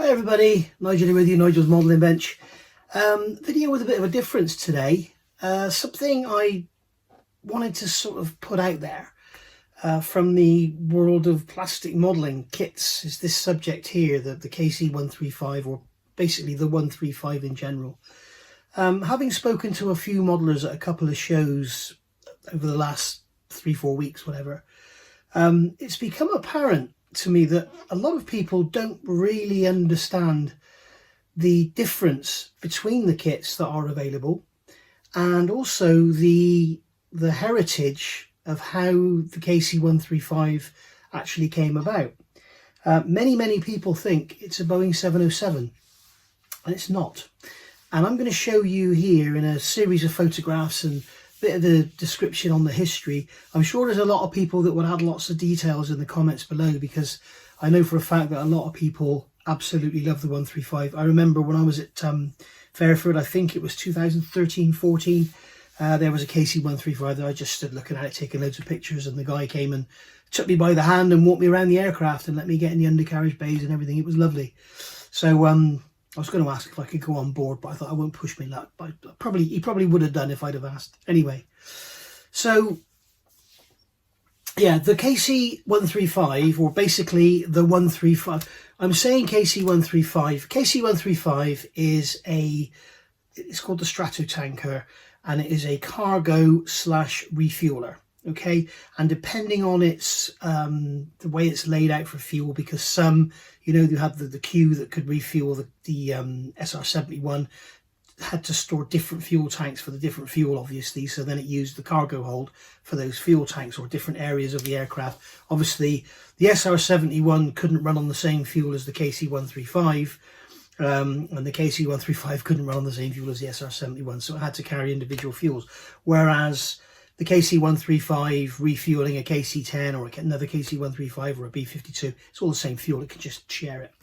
Hi everybody, Nigel here with you, Nigel's Modelling Bench. Video with a bit of a difference today. Something I wanted to sort of put out there from the world of plastic modelling kits is this subject here, the KC135, or basically the 135 in general. Having spoken to a few modelers at a couple of shows over the last 3-4 weeks, whatever, it's become apparent to me that a lot of people don't really understand the difference between the kits that are available and also the heritage of how the KC135 actually came about. Many people think it's a Boeing 707, and it's not. And I'm going to show you here in a series of photographs and bit of the description on the history. I'm sure there's a lot of people that would add lots of details in the comments below, because I know for a fact that a lot of people absolutely love the 135. I remember when I was at Fairford, I think it was 2013-14, there was a KC135 that I just stood looking at it, taking loads of pictures, and the guy came and took me by the hand and walked me around the aircraft and let me get in the undercarriage bays and everything. It was lovely. So I was going to ask if I could go on board, but I thought I won't push my luck. But he probably would have done if I'd have asked. Anyway, so yeah, the KC135, or basically the 135. I'm saying KC135. KC135 is it's called the Stratotanker, and it is a cargo / refueler. Okay, and depending on its the way it's laid out for fuel, because some, you know, you have the queue that could refuel the SR-71 had to store different fuel tanks for the different fuel, obviously, so then it used the cargo hold for those fuel tanks or different areas of the aircraft. Obviously the SR-71 couldn't run on the same fuel as the KC135, and the KC135 couldn't run on the same fuel as the SR-71, so it had to carry individual fuels, whereas the KC135 refueling a KC10 or another KC135 or a B-52, it's all the same fuel, it can just share it.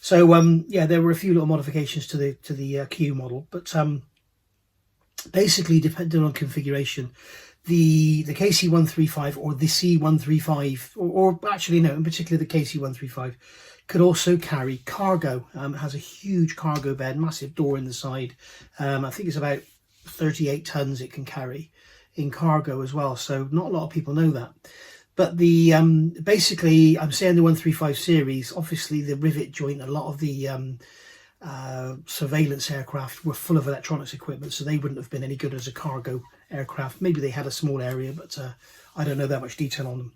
So yeah, there were a few little modifications to the Q model, but basically, depending on configuration, the KC135 or the C135, or actually no, in particular the KC135, could also carry cargo. It has a huge cargo bed, massive door in the side. I think it's about 38 tons it can carry in cargo as well, so not a lot of people know that. But the basically, I'm saying the 135 series, obviously the rivet joint, a lot of the surveillance aircraft were full of electronics equipment, so they wouldn't have been any good as a cargo aircraft. Maybe they had a small area, but I don't know that much detail on them.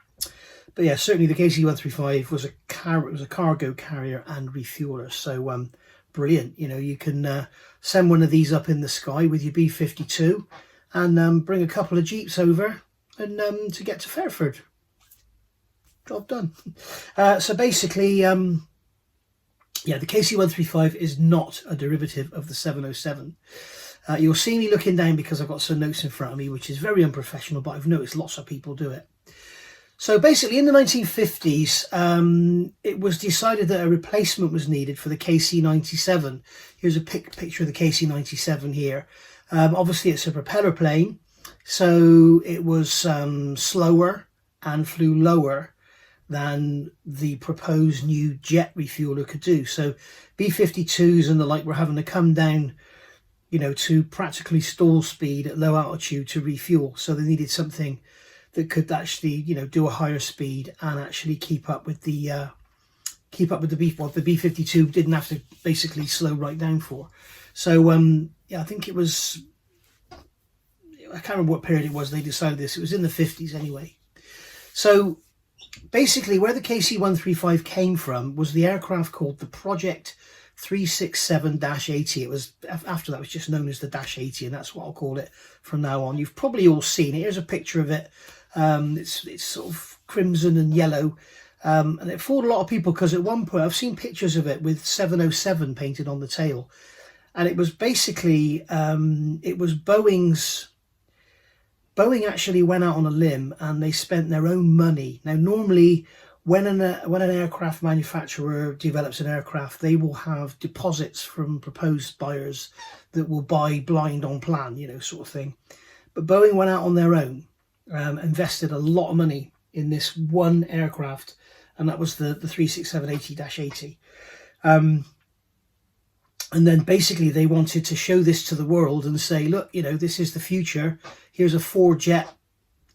But yeah, certainly the KC135 was a cargo carrier and refueler, so brilliant. You know, you can send one of these up in the sky with your B-52 and bring a couple of Jeeps over and to get to Fairford. Job done. So basically, yeah, the KC135 is not a derivative of the 707. You'll see me looking down because I've got some notes in front of me, which is very unprofessional, but I've noticed lots of people do it. So basically, in the 1950s, it was decided that a replacement was needed for the KC-97. Here's a picture of the KC-97 here. Obviously, it's a propeller plane, so it was slower and flew lower than the proposed new jet refueler could do. So B-52s and the like were having to come down, you know, to practically stall speed at low altitude to refuel. So they needed something that could actually, you know, do a higher speed and actually keep up with the what the B-52 didn't have to basically slow right down for. So yeah, I think it was, I can't remember what period it was they decided this. It was in the 50s anyway. So basically, where the KC135 came from was the aircraft called the Project 367-80. It was, after that, it was just known as the -80, and that's what I'll call it from now on. You've probably all seen it. Here's a picture of it. It's sort of crimson and yellow, and it fooled a lot of people because at one point I've seen pictures of it with 707 painted on the tail, and it was basically it was Boeing actually went out on a limb and they spent their own money. Now, normally when an aircraft manufacturer develops an aircraft, they will have deposits from proposed buyers that will buy blind on plan, you know, sort of thing. But Boeing went out on their own, invested a lot of money in this one aircraft, and that was the 367-80-80. And then basically they wanted to show this to the world and say, look, you know, this is the future. Here's a 4-jet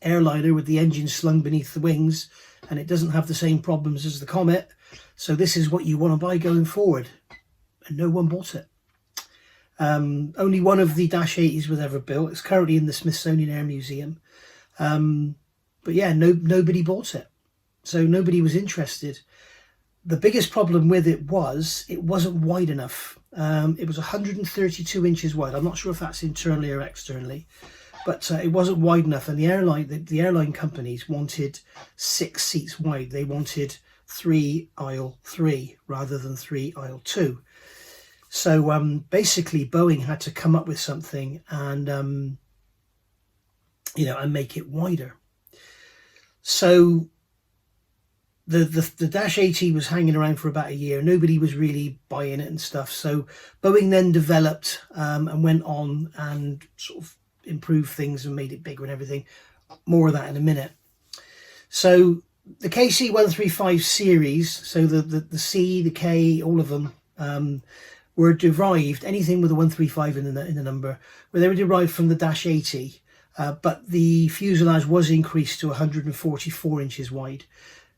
airliner with the engine slung beneath the wings, and it doesn't have the same problems as the Comet. So this is what you want to buy going forward. And no one bought it. Only one of the Dash 80s was ever built. It's currently in the Smithsonian Air Museum. But yeah, nobody bought it. So nobody was interested. The biggest problem with it wasn't wide enough. It was 132 inches wide. I'm not sure if that's internally or externally, but it wasn't wide enough. And the airline companies wanted 6 seats wide. They wanted 3 aisle 3 rather than 3 aisle 2. So basically Boeing had to come up with something and you know, and make it wider. So the Dash 80 was hanging around for about a year. Nobody was really buying it and stuff. So Boeing then developed and went on and sort of improved things and made it bigger and everything. More of that in a minute. So the KC135 series, so the C, the K, all of them were derived, anything with a 135 in the number, where they were derived from the Dash 80. But the fuselage was increased to 144 inches wide,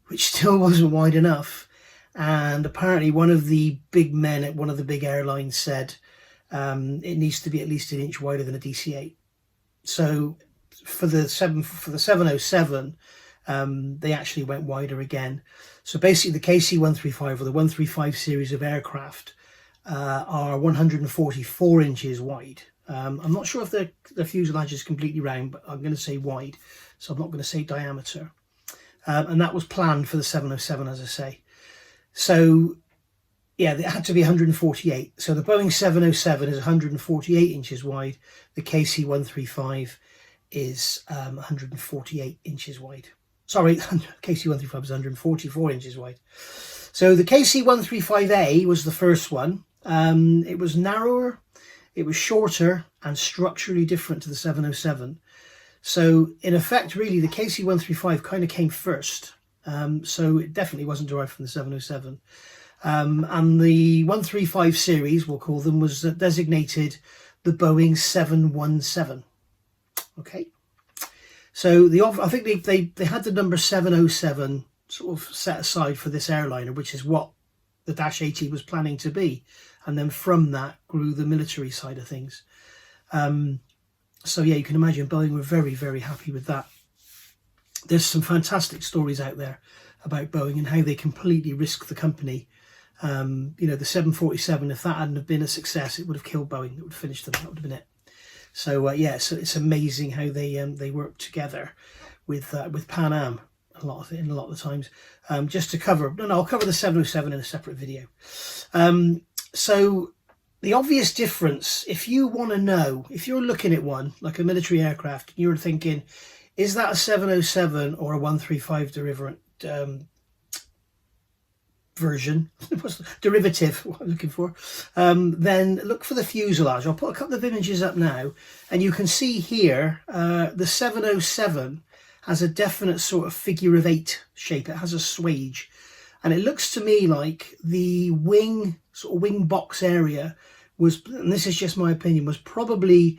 which still wasn't wide enough. And apparently one of the big men at one of the big airlines said it needs to be at least an inch wider than a DC-8. So for the 707, they actually went wider again. So basically the KC-135, or the 135 series of aircraft, are 144 inches wide. I'm not sure if the fuselage is completely round, but I'm going to say wide, so I'm not going to say diameter. And that was planned for the 707, as I say. So yeah, it had to be 148. So the Boeing 707 is 148 inches wide. The KC-135 is 148 inches wide. Sorry, KC-135 is 144 inches wide. So the KC-135A was the first one. It was narrower, it was shorter, and structurally different to the 707. So in effect, really, the KC-135 kind of came first. So it definitely wasn't derived from the 707. And the 135 series, we'll call them, was designated the Boeing 717. Okay. So I think they had the number 707 sort of set aside for this airliner, which is what the Dash 80 was planning to be. And then from that grew the military side of things. So yeah, you can imagine Boeing were very, very happy with that. There's some fantastic stories out there about Boeing and how they completely risked the company. You know, the 747, if that hadn't have been a success, it would have killed Boeing. It would have finished them. That would have been it. So yeah, so it's amazing how they work together with Pan Am a lot of the times. Just to cover, I'll cover the 707 in a separate video. So the obvious difference, if you want to know, if you're looking at one like a military aircraft, you're thinking, is that a 707 or a 135 derivative, what I'm looking for, then look for the fuselage. I'll put a couple of images up now, and you can see here the 707 has a definite sort of figure of 8 shape. It has a swage, and it looks to me like the wing box area was, and this is just my opinion, was probably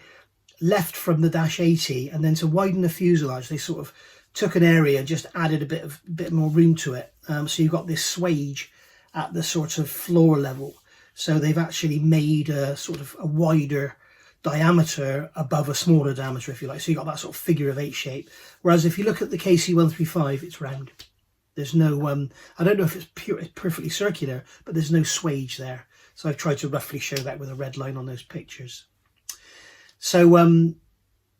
left from the Dash 80, and then to widen the fuselage they sort of took an area and just added a bit more room to it. So you've got this swage at the sort of floor level. So they've actually made a sort of a wider diameter above a smaller diameter, if you like. So you've got that sort of figure of 8 shape. Whereas if you look at the KC-135, it's round. There's no, I don't know if it's perfectly circular, but there's no swage there. So I've tried to roughly show that with a red line on those pictures. So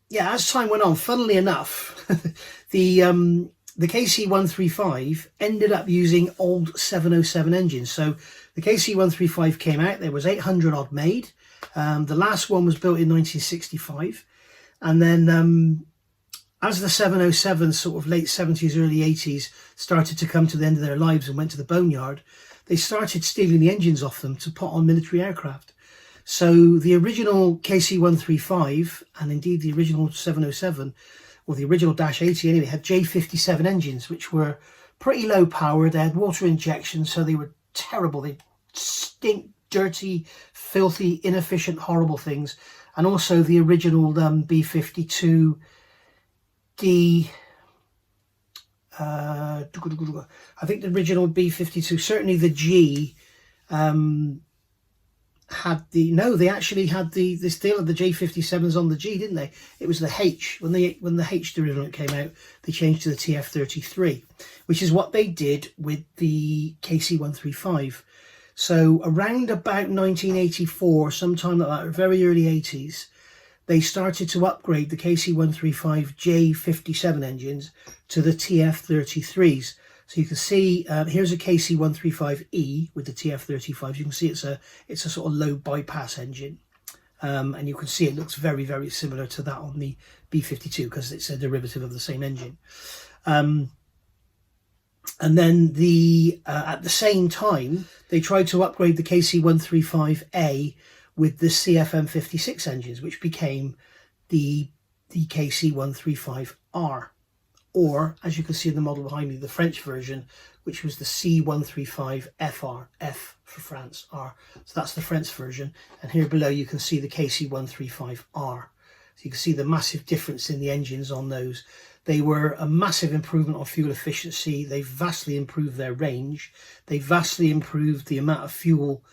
yeah, as time went on, funnily enough, the KC-135 ended up using old 707 engines. So the KC-135 came out, there was 800 odd made. The last one was built in 1965. And then as the 707 sort of late 70s, early 80s started to come to the end of their lives and went to the boneyard, they started stealing the engines off them to put on military aircraft. So the original KC-135, and indeed the original 707, or the original Dash 80 anyway, had J57 engines, which were pretty low power. They had water injection, so they were terrible. They stink, dirty, filthy, inefficient, horrible things. And also the original B-52D, I think the original B-52, certainly the G, had the, no, they actually had this deal of the J-57s on the G, didn't they? It was the H. When the H derivative came out, they changed to the TF-33, which is what they did with the KC-135. So around about 1984, sometime like that, very early 80s, they started to upgrade the KC-135 J-57 engines to the TF-33s. So you can see here's a KC-135E with the TF-35. You can see it's a sort of low bypass engine, and you can see it looks very, very similar to that on the B-52 because it's a derivative of the same engine. And then at the same time, they tried to upgrade the KC-135A with the CFM56 engines, which became the KC-135R. Or, as you can see in the model behind me, the French version, which was the C-135FR, F for France, R. So that's the French version. And here below you can see the KC-135R. So you can see the massive difference in the engines on those. They were a massive improvement on fuel efficiency. They vastly improved their range. They vastly improved the amount of fuel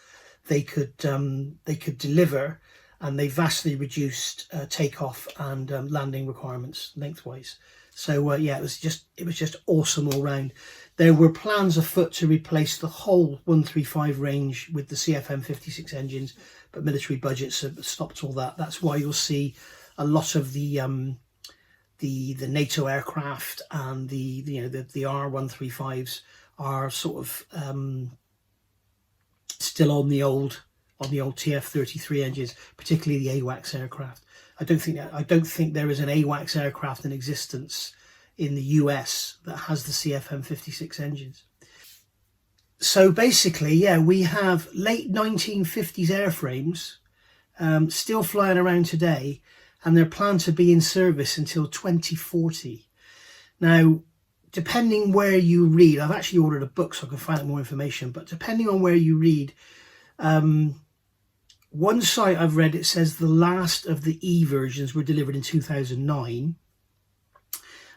they could deliver, and they vastly reduced takeoff and landing requirements lengthwise. So yeah, it was just awesome all round. There were plans afoot to replace the whole 135 range with the CFM56 engines, but military budgets have stopped all that. That's why you'll see a lot of the NATO aircraft and the R135s are sort of still on the old TF-33 engines, particularly the AWACS aircraft. I don't think there is an AWACS aircraft in existence in the US that has the CFM56 engines. So basically, yeah, we have late 1950s airframes still flying around today, and they're planned to be in service until 2040. Now, depending where you read, I've actually ordered a book so I can find out more information, but depending on where you read, one site I've read, it says the last of the E versions were delivered in 2009.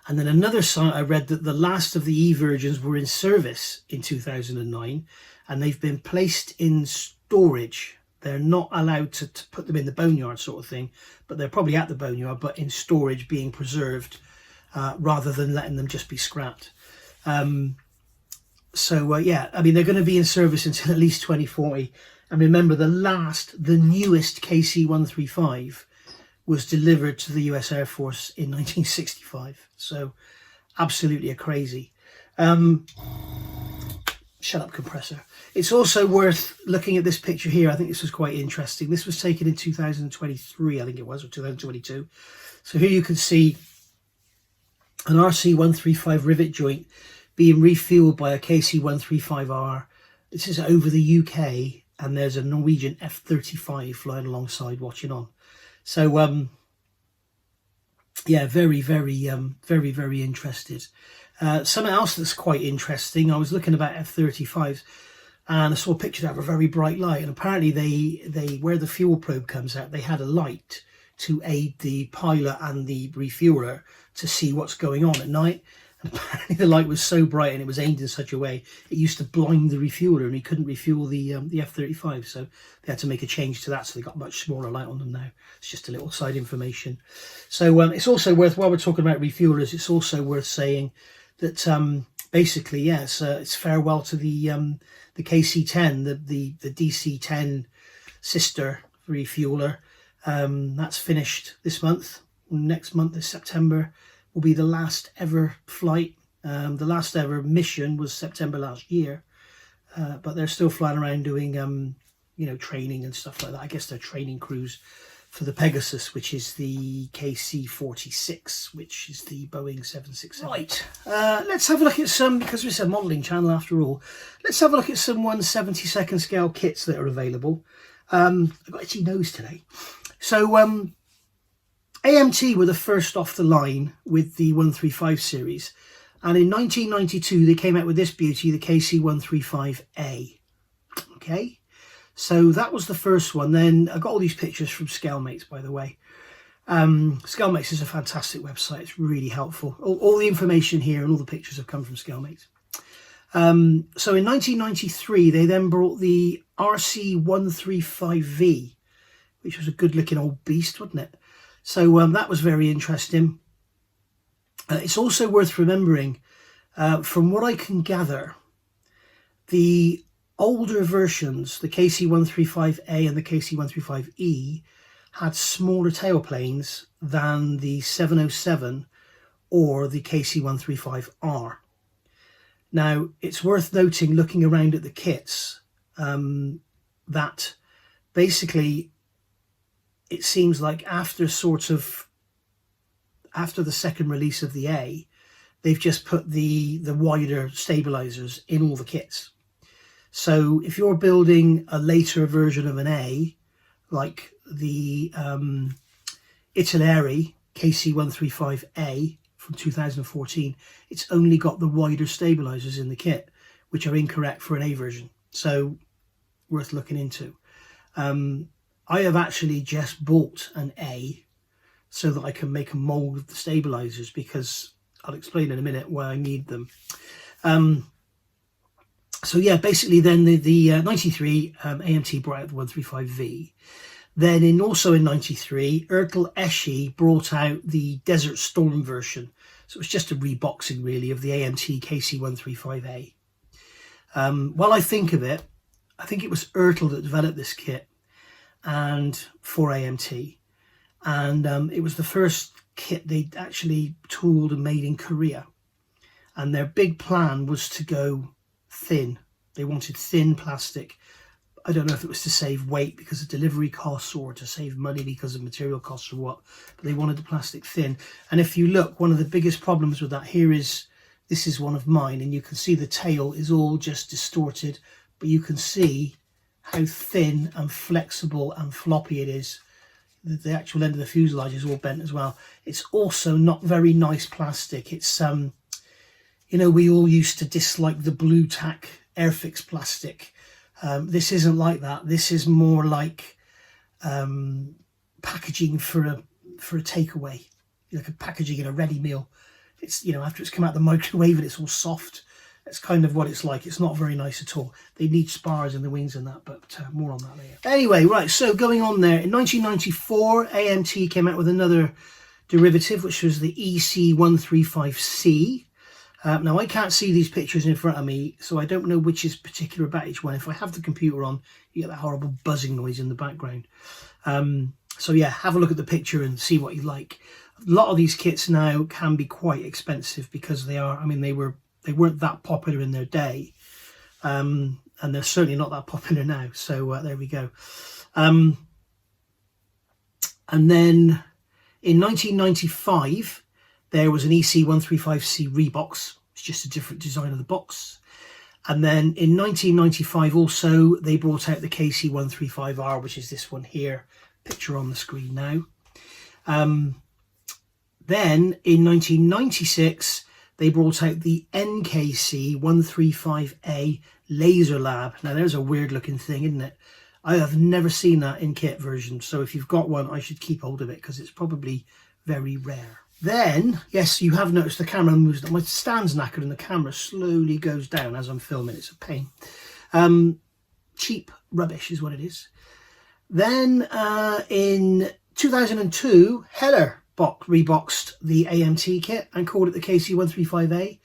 And then another site I read that the last of the E versions were in service in 2009, and they've been placed in storage. They're not allowed to put them in the boneyard sort of thing, but they're probably at the boneyard, but in storage being preserved rather than letting them just be scrapped. So yeah, I mean, they're going to be in service until at least 2040. And remember, the newest KC-135 was delivered to the US Air Force in 1965. So absolutely crazy. Shut up, compressor. It's also worth looking at this picture here. I think this was quite interesting. This was taken in 2023, I think it was, or 2022. So here you can see an RC-135 rivet joint being refueled by a KC-135R. This is over the UK, and there's a Norwegian F-35 flying alongside watching on. So yeah, very, very interested. Something else that's quite interesting, I was looking about F-35s, and I saw a picture that of a very bright light, and apparently they where the fuel probe comes out, they had a light to aid the pilot and the refueler to see what's going on at night. And apparently the light was so bright and it was aimed in such a way it used to blind the refueler, and he couldn't refuel the F-35. So they had to make a change to that, so they got much smaller light on them now. It's just a little side information. So it's also worth, while we're talking about refuelers, it's also worth saying that basically, yes, it's farewell to the KC-10, the DC-10 sister refueler. That's finished this month. Next month, this September, will be the last ever flight. The last ever mission was September last year, but they're still flying around doing training and stuff like that. I guess they're training crews for the Pegasus, which is the KC-46, which is the Boeing 767. Right, let's have a look at some, because it's a modelling channel after all, let's have a look at some 1/72 scale kits that are available. I've got itchy nose today. So AMT were the first off the line with the 135 series, and in 1992 they came out with this beauty, the KC-135A. Okay, so that was the first one. Then I got all these pictures from Scalemates, by the way. Scalemates is a fantastic website. It's really helpful. All the information here and all the pictures have come from Scalemates. So in 1993, they then brought the RC135V, which was a good looking old beast, wasn't it? So that was very interesting. It's also worth remembering, from what I can gather, the older versions, the KC135A and the KC135E, had smaller tailplanes than the 707 or the KC135R. Now, it's worth noting, looking around at the kits, that basically it seems like after the second release of the A, they've just put the wider stabilizers in all the kits. So if you're building a later version of an A, like the Italeri KC135A from 2014, it's only got the wider stabilizers in the kit, which are incorrect for an A version. So worth looking into. I have actually just bought an A so that I can make a mold of the stabilizers, because I'll explain in a minute why I need them. So yeah, basically then the 93 AMT brought out the 135V. Then also in 93, Ertel Eschi brought out the Desert Storm version. So it was just a reboxing really of the AMT KC135A. While I think of it, I think it was Ertel that developed this kit and for AMT. And it was the first kit they actually tooled and made in Korea. And their big plan was to go thin. They wanted thin plastic. I don't know if it was to save weight because of delivery costs or to save money because of material costs or what, but they wanted the plastic thin. And if you look, one of the biggest problems with that here is, this is one of mine, and you can see the tail is all just distorted, but you can see how thin and flexible and floppy it is. The actual end of the fuselage is all bent as well. It's also not very nice plastic. It's, you know, we all used to dislike the blue tack Airfix plastic. This isn't like that. This is more like packaging for a takeaway, like a packaging in a ready meal. It's, you know, after it's come out of the microwave and it's all soft. That's kind of what it's like. It's not very nice at all. They need spars in the wings and that, but more on that later. Anyway, right, so going on there, in 1994, AMT came out with another derivative, which was the EC135C. Now, I can't see these pictures in front of me, so I don't know which is particular about each one. If I have the computer on, you get that horrible buzzing noise in the background. So yeah, have a look at the picture and see what you like. A lot of these kits now can be quite expensive because they are, I mean, they weren't that popular in their day. And they're certainly not that popular now. So there we go. And then in 1995, there was an EC135C rebox. It's just a different design of the box. And then in 1995 also, they brought out the KC135R, which is this one here, picture on the screen now. Then in 1996, they brought out the NKC135A Laser Lab. Now there's a weird looking thing, isn't it? I have never seen that in kit version. So if you've got one, I should keep hold of it because it's probably very rare. Then, yes, you have noticed the camera moves. My stand's knackered and the camera slowly goes down as I'm filming. It's a pain. Cheap rubbish is what it is. Then in 2002, Heller reboxed the AMT kit and called it the KC135A.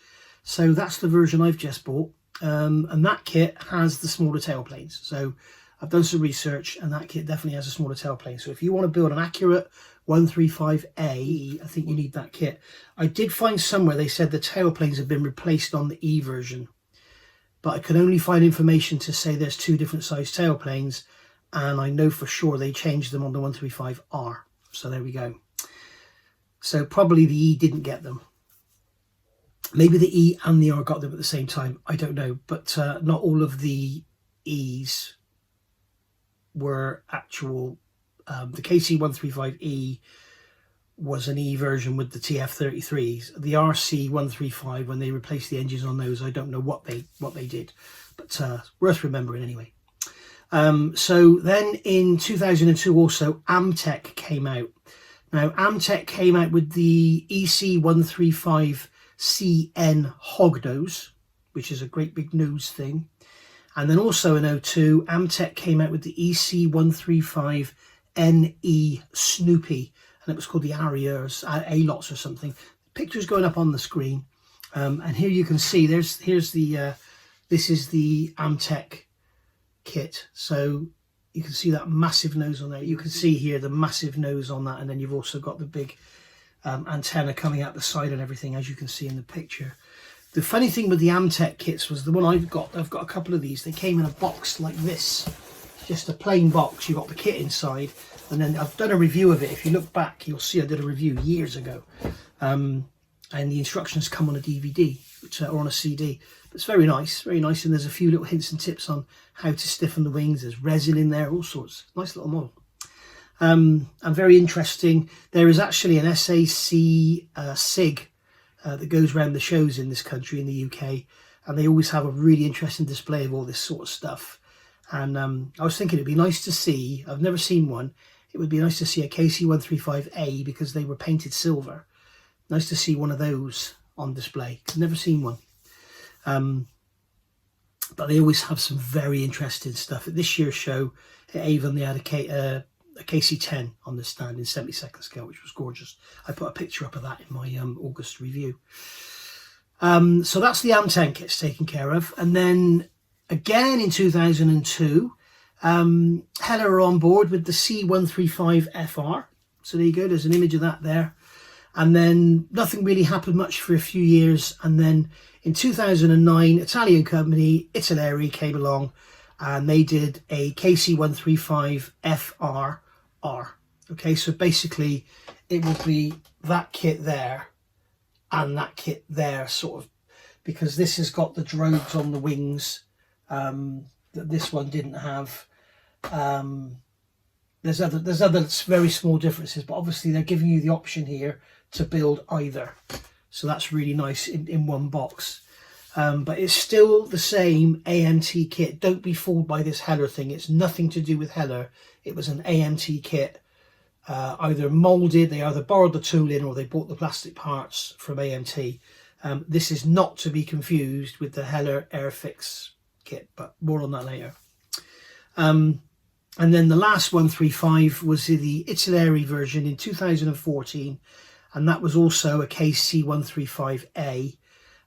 So that's the version I've just bought. And that kit has the smaller tailplanes. So I've done some research and that kit definitely has a smaller tailplane. So if you want to build an accurate 135A, I think you need that kit. I did find somewhere they said the tailplanes have been replaced on the E version, but I could only find information to say there's two different size tailplanes, and I know for sure they changed them on the 135R. So there we go. So probably the E didn't get them. Maybe the E and the R got them at the same time. I don't know, but not all of the E's were actual. The KC135E was an E version with the TF33s. The RC135, when they replaced the engines on those, I don't know what they did, but worth remembering anyway. So then in 2002 also Amtech came out. Now Amtech came out with the EC135 CN hognose, which is a great big nose thing. And then also in 02, Amtech came out with the EC135 NE Snoopy, and it was called the Ariers, A-Lots or something. Pictures going up on the screen, and here you can see this is the Amtech kit. So you can see that massive nose on there. You can see here the massive nose on that, and then you've also got the big antenna coming out the side and everything, as you can see in the picture. The funny thing with the Amtech kits was the one I've got a couple of these. They came in a box like this, just a plain box. You've got the kit inside, and then I've done a review of it. If you look back, you'll see I did a review years ago, and the instructions come on a DVD or on a CD. But it's very nice, and there's a few little hints and tips on how to stiffen the wings. There's resin in there, all sorts. Nice little model. And very interesting. There is actually an SAC SIG that goes around the shows in this country, in the UK, and they always have a really interesting display of all this sort of stuff. And I was thinking it'd be nice to see, I've never seen one, it would be nice to see a KC135A because they were painted silver. Nice to see one of those on display. I've never seen one. But they always have some very interesting stuff. At this year's show at Avon, they had a KC10 on the stand in 72nd scale, which was gorgeous. I put a picture up of that in my August review. So that's the Amtech kits taken care of. And then again in 2002, Heller are on board with the C135 FR. So there you go, there's an image of that there. And then nothing really happened much for a few years. And then in 2009, Italian company, Italeri, came along and they did a KC135 FRR. Okay, so basically it will be that kit there and that kit there, sort of, because this has got the drogues on the wings that this one didn't have. There's other very small differences, but obviously they're giving you the option here to build either. So that's really nice in one box. But it's still the same AMT kit. Don't be fooled by this Heller thing. It's nothing to do with Heller. It was an AMT kit, either moulded, they either borrowed the tool in or they bought the plastic parts from AMT. This is not to be confused with the Heller Airfix kit, but more on that later. And then the last 135 was the Italeri version in 2014, and that was also a KC135A.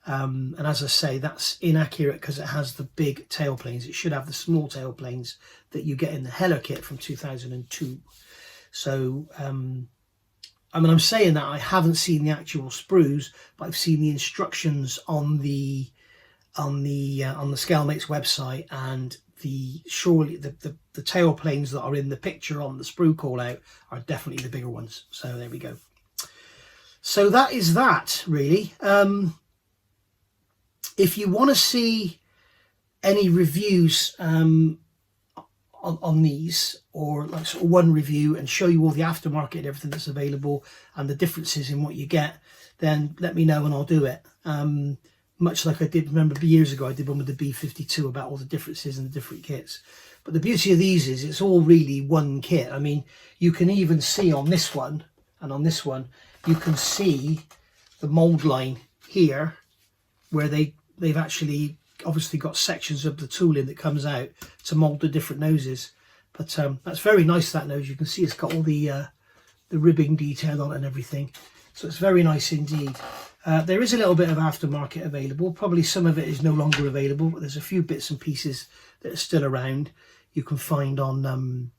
And as I say, that's inaccurate because it has the big tailplanes. It should have the small tailplanes that you get in the Heller kit from 2002. So, I mean, I'm saying that I haven't seen the actual sprues, but I've seen the instructions on the Scalemates website, and surely the tailplanes that are in the picture on the sprue call out are definitely the bigger ones. So there we go. So that is that, really. If you want to see any reviews on these, or like sort of one review and show you all the aftermarket and everything that's available and the differences in what you get, then let me know and I'll do it. Much like I did, remember years ago, I did one with the B-52 about all the differences in the different kits. But the beauty of these is it's all really one kit. I mean, you can even see on this one and on this one, you can see the mould line here where they've actually obviously got sections of the tooling that comes out to mould the different noses. But that's very nice, that nose. You can see it's got all the ribbing detail on it and everything. So it's very nice indeed. There is a little bit of aftermarket available. Probably some of it is no longer available, but there's a few bits and pieces that are still around. You can find on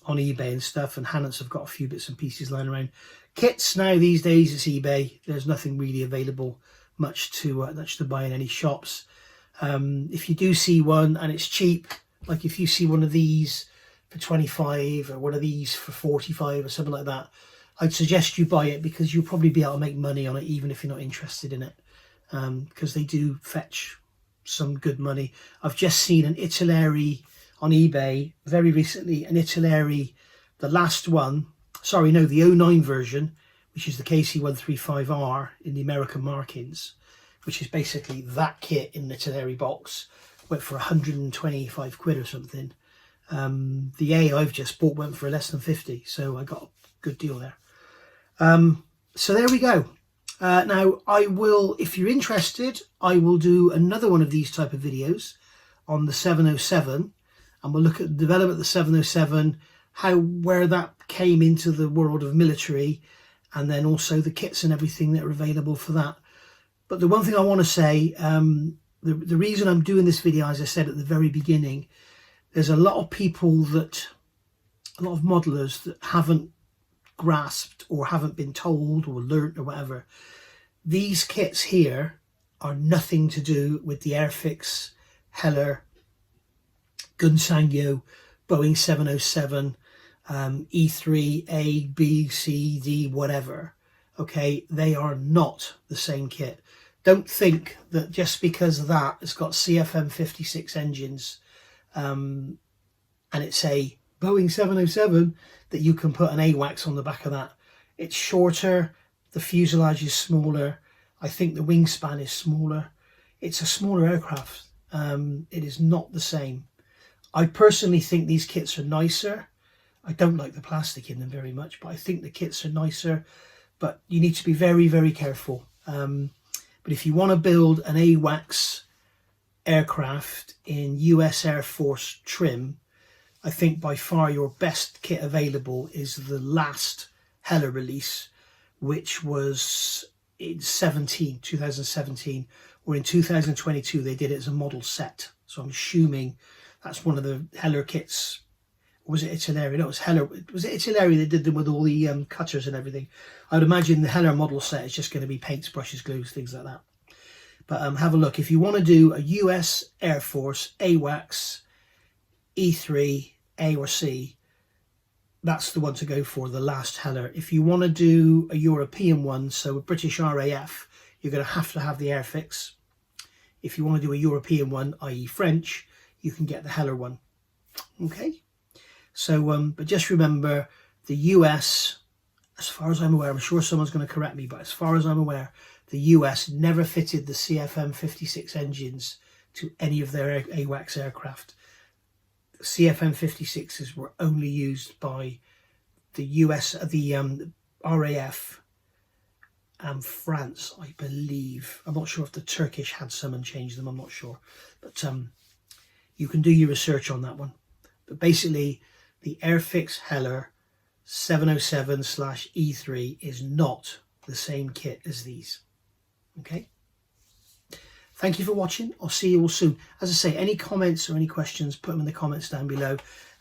eBay and stuff, and Hannants have got a few bits and pieces lying around. Kits now these days, it's eBay. There's nothing really available much to buy in any shops. If you do see one and it's cheap, like if you see one of these for 25 or one of these for 45 or something like that, I'd suggest you buy it, because you'll probably be able to make money on it even if you're not interested in it, because they do fetch some good money. I've just seen an Italeri on eBay very recently, an Italeri, the last one, sorry, no, the 09 version, which is the KC135R in the American markings, which is basically that kit in the Italeri box, went for 125 quid or something. The A I've just bought went for less than 50, so I got a good deal there. So there we go. Now I will, if you're interested, I will do another one of these type of videos on the 707, and we'll look at the development of the 707, where that came into the world of military, and then also the kits and everything that are available for that. But the one thing I want to say, the reason I'm doing this video, as I said at the very beginning, there's a lot of people that, a lot of modelers that haven't grasped or haven't been told or learnt or whatever. These kits here are nothing to do with the Airfix, Heller, Gunsangyo, Boeing 707, E3, A, B, C, D, whatever. Okay, they are not the same kit. Don't think that just because of that it's got CFM 56 engines and it's a Boeing 707 that you can put an AWACS on the back of that. It's shorter, the fuselage is smaller, I think the wingspan is smaller. It's a smaller aircraft. It is not the same. I personally think these kits are nicer. I don't like the plastic in them very much, but I think the kits are nicer. But you need to be very, very careful. But if you want to build an AWACS aircraft in US Air Force trim, I think by far your best kit available is the last Heller release, which was in 2017, or in 2022 they did it as a model set. So I'm assuming that's one of the Heller kits. Or was it Itinerary? No, it was Heller. Was it Itinerary that did them with all the cutters and everything? I'd imagine the Heller model set is just going to be paints, brushes, glues, things like that. But have a look. If you want to do a US Air Force AWACS E3, A or C, that's the one to go for, the last Heller. If you want to do a European one, so a British RAF, you're going to have the Airfix. If you want to do a European one, i.e. French, you can get the Heller one. Okay? So, but just remember, the US, as far as I'm aware, I'm sure someone's going to correct me, but as far as I'm aware, the US never fitted the CFM 56 engines to any of their AWACS aircraft. CFM 56s were only used by the US, the RAF and France, I believe. I'm not sure if the Turkish had some and changed them, I'm not sure. But you can do your research on that one. But basically, the Airfix Heller 707/E3 is not the same kit as these. Okay? Thank you for watching. I'll see you all soon. As I say, any comments or any questions, put them in the comments down below.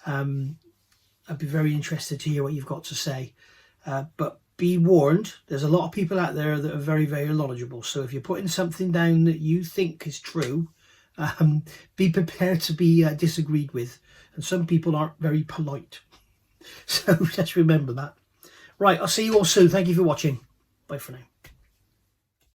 I'd be very interested to hear what you've got to say. But be warned, there's a lot of people out there that are very, very knowledgeable. So if you're putting something down that you think is true, be prepared to be disagreed with. And some people aren't very polite. So just remember that. Right, I'll see you all soon. Thank you for watching. Bye for now.